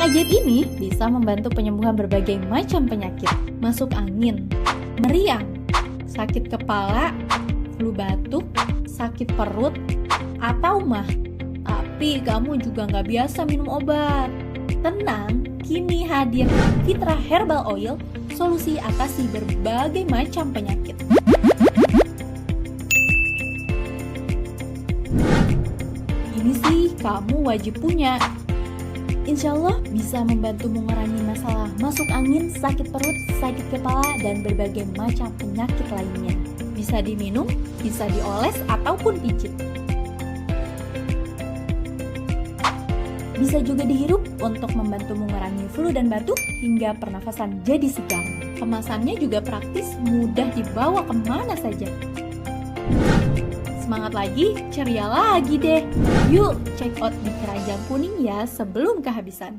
Ajaib ini bisa membantu penyembuhan berbagai macam penyakit, masuk angin, meriang, sakit kepala, flu batuk, sakit perut, atau mah. Tapi kamu juga nggak biasa minum obat. Tenang, kini hadir Fitra Herbal Oil, solusi atasi berbagai macam penyakit. Ini sih kamu wajib punya. Insya Allah bisa membantu mengurangi masalah masuk angin, sakit perut, sakit kepala, dan berbagai macam penyakit lainnya. Bisa diminum, bisa dioles, ataupun pijit. Bisa juga dihirup untuk membantu mengurangi flu dan batuk hingga pernafasan jadi segar. Kemasannya juga praktis, mudah dibawa kemana saja. Semangat lagi, ceria lagi deh. Yuk, check out di Keranjang Kuning ya sebelum kehabisan.